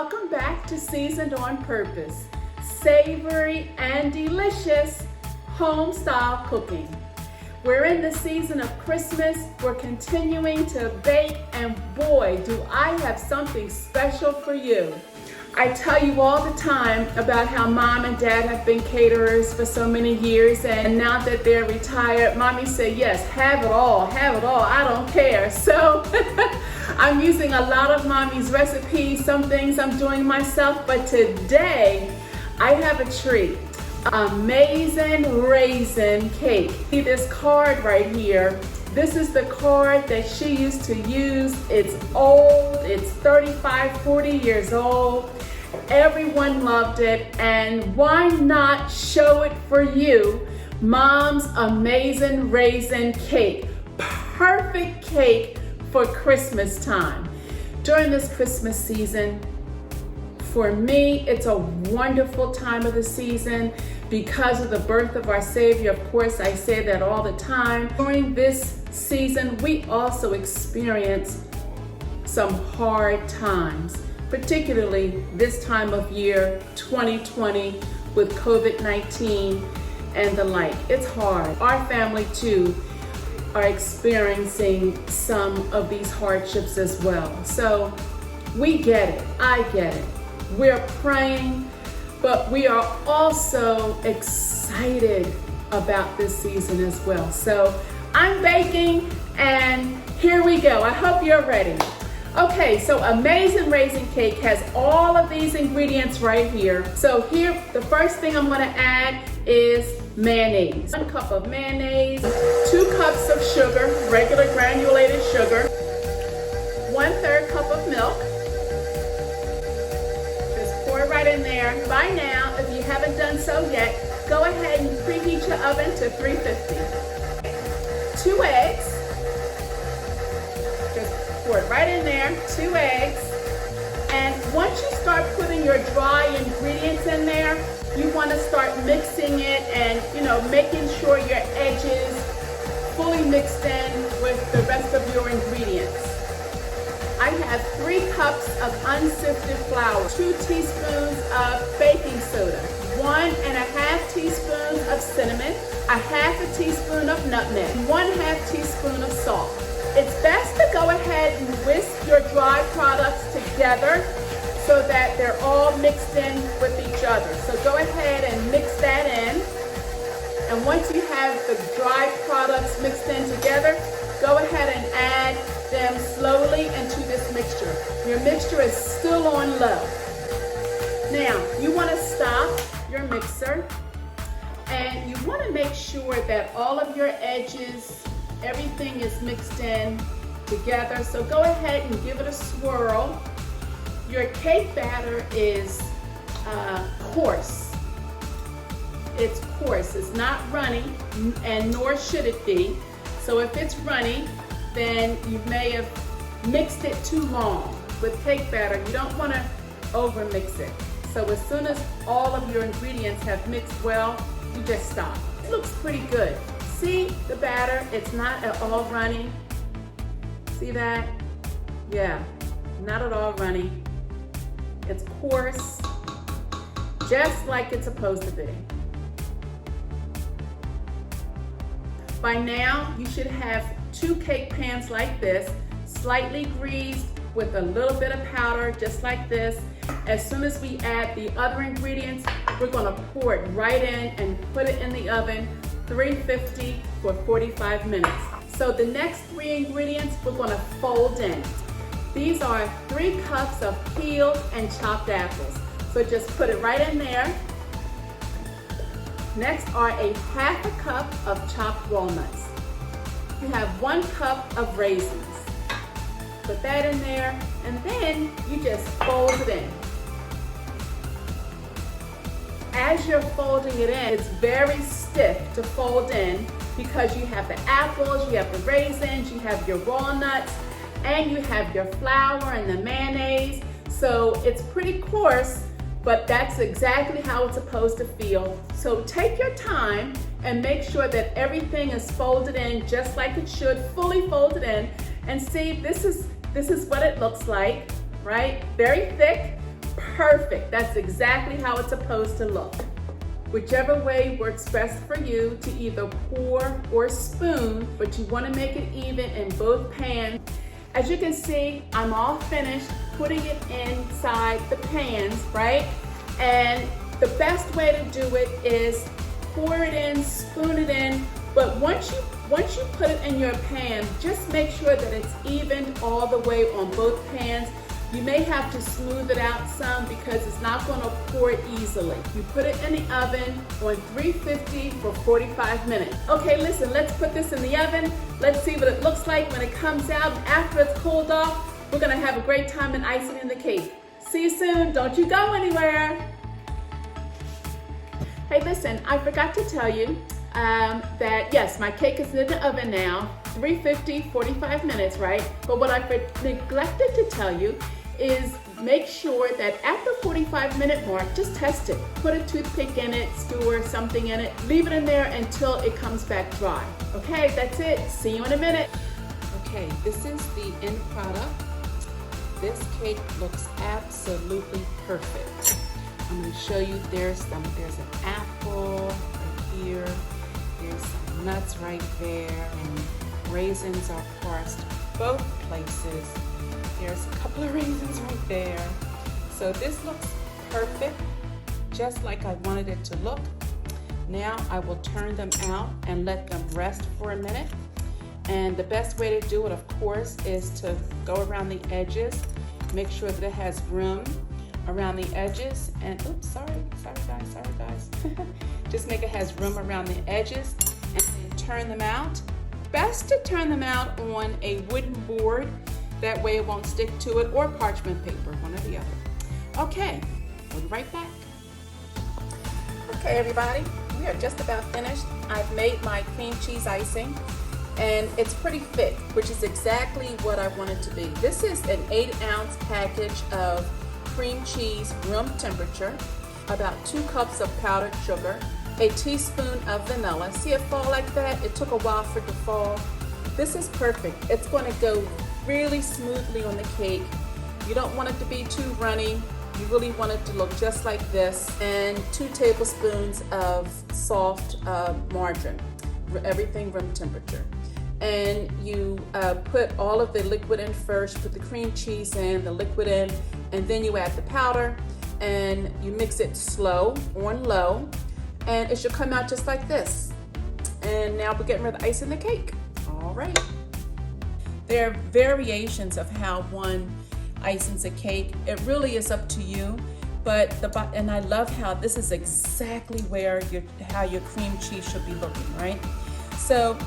Welcome back to Seasoned on Purpose, savory and delicious home-style cooking. We're in the season of Christmas. We're continuing to bake, and boy, do I have something special for you. I tell you all the time about how mom and dad have been caterers for so many years, and now that they're retired, mommy said, yes, have it all, I don't care. So I'm using a lot of mommy's recipes, some things I'm doing myself, but today I have a treat. Amazin Raisin Cake. See this card right here? This is the card that she used to use. It's old, it's 35, 40 years old. Everyone loved it, and why not show it for you? Mom's Amazin Raisin Cake. Perfect cake for Christmas time. During this Christmas season, for me, it's a wonderful time of the season because of the birth of our Savior. Of course, I say that all the time. During this season, we also experience some hard times, particularly this time of year, 2020, with COVID-19 and the like. It's hard. Our family, too, are experiencing some of these hardships as well. So we get it. I get it. We're praying, but we are also excited about this season as well. So I'm baking, and here we go. I hope you're ready. Okay, so Amazin Raisin Cake has all of these ingredients right here. So here, the first thing I'm gonna add is mayonnaise. 1 cup of mayonnaise, 2 cups of sugar, regular granulated sugar, 1/3 cup of milk. Pour it right in there. By now, if you haven't done so yet, go ahead and preheat your oven to 350. 2 eggs. Just pour it right in there, 2 eggs. And once you start putting your dry ingredients in there, you want to start mixing it and, making sure your edges fully mixed in with the rest of your ingredients. I have 3 cups of unsifted flour, 2 teaspoons of baking soda, 1½ teaspoon of cinnamon, 1/2 teaspoon of nutmeg, 1/2 teaspoon of salt. It's best to go ahead and whisk your dry products together so that they're all mixed in with each other. So go ahead and mix that in. And once you have the dry products mixed in together, go ahead and add them slowly into this mixture. Your mixture is still on low. Now, you want to stop your mixer, and you want to make sure that all of your edges, everything is mixed in together. So go ahead and give it a swirl. Your cake batter is coarse. It's coarse. It's not runny, and nor should it be. So if it's runny, then you may have mixed it too long. With cake batter, you don't want to over mix it. So as soon as all of your ingredients have mixed well, you just stop. It looks pretty good. See the batter? It's not at all runny. See that? Yeah, not at all runny. It's coarse, just like it's supposed to be. By now, you should have 2 cake pans like this, slightly greased with a little bit of powder, just like this. As soon as we add the other ingredients, we're gonna pour it right in and put it in the oven, 350 for 45 minutes. So the next 3 ingredients we're gonna fold in. These are 3 cups of peeled and chopped apples. So just put it right in there. Next are 1/2 cup of chopped walnuts. You have 1 cup of raisins. Put that in there, and then you just fold it in. As you're folding it in, it's very stiff to fold in because you have the apples, you have the raisins, you have your walnuts, and you have your flour and the mayonnaise. So it's pretty coarse, but that's exactly how it's supposed to feel. So take your time and make sure that everything is folded in just like it should, fully folded in. And see, this is what it looks like, right? Very thick, perfect. That's exactly how it's supposed to look. Whichever way works best for you to either pour or spoon, but you want to make it even in both pans. As you can see, I'm all finished putting it inside the pans, right? And the best way to do it is pour it in, spoon it in, but once you put it in your pan, just make sure that it's even all the way on both pans. You may have to smooth it out some because it's not going to pour easily. You put it in the oven on 350 for 45 minutes. Okay, listen, let's put this in the oven. Let's see what it looks like when it comes out. After it's cooled off, we're going to have a great time in icing in the cake. See you soon. Don't you go anywhere. Hey, listen, I forgot to tell you that yes, my cake is in the oven now, 350, 45 minutes, right? But what I neglected to tell you is make sure that at the 45-minute mark, just test it. Put a toothpick in it, skewer something in it, leave it in there until it comes back dry. Okay, that's it. See you in a minute. Okay, this is the end product. This cake looks absolutely perfect. I'm going to show you there's an apple right here. There's some nuts right there, and raisins are parsed both places. There's a couple of raisins right there. So this looks perfect, just like I wanted it to look. Now I will turn them out and let them rest for a minute. And the best way to do it, of course, is to go around the edges. Make sure that it has room around the edges. And oops, sorry guys. Just make it has room around the edges and then turn them out. Best to turn them out on a wooden board. That way it won't stick to it, or parchment paper, one or the other. Okay, we'll be right back. Okay, everybody, we are just about finished. I've made my cream cheese icing, and it's pretty thick, which is exactly what I want it to be. This is an 8-ounce package of cream cheese, room temperature, about 2 cups of powdered sugar, a teaspoon of vanilla. See it fall like that? It took a while for it to fall. This is perfect. It's going to go really smoothly on the cake. You don't want it to be too runny. You really want it to look just like this. And 2 tablespoons of soft margarine, everything room temperature. And you put all of the liquid in first, put the cream cheese in, the liquid in, and then you add the powder, and you mix it slow on low, and it should come out just like this. And now we're getting ready to ice in the cake. All right. There are variations of how one icens a cake. It really is up to you, and I love how this is exactly how your cream cheese should be looking, right? So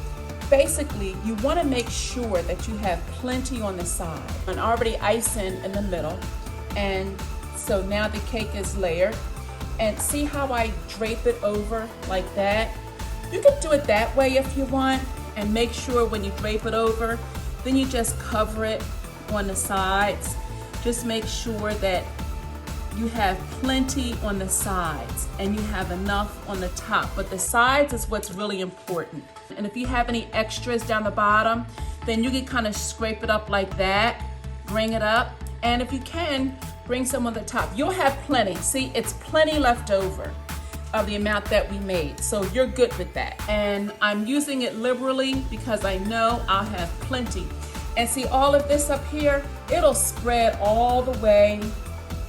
basically, you want to make sure that you have plenty on the side. I'm already icing in the middle, and so now the cake is layered. And see how I drape it over like that? You can do it that way if you want, and make sure when you drape it over, then you just cover it on the sides. Just make sure that you have plenty on the sides and you have enough on the top. But the sides is what's really important. And if you have any extras down the bottom, then you can kind of scrape it up like that, bring it up. And if you can, bring some on the top. You'll have plenty. See, it's plenty left over of the amount that we made. So you're good with that. And I'm using it liberally because I know I'll have plenty. And see all of this up here, it'll spread all the way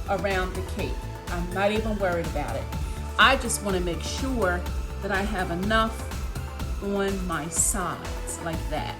around the cake. I'm not even worried about it. I just want to make sure that I have enough on my sides like that.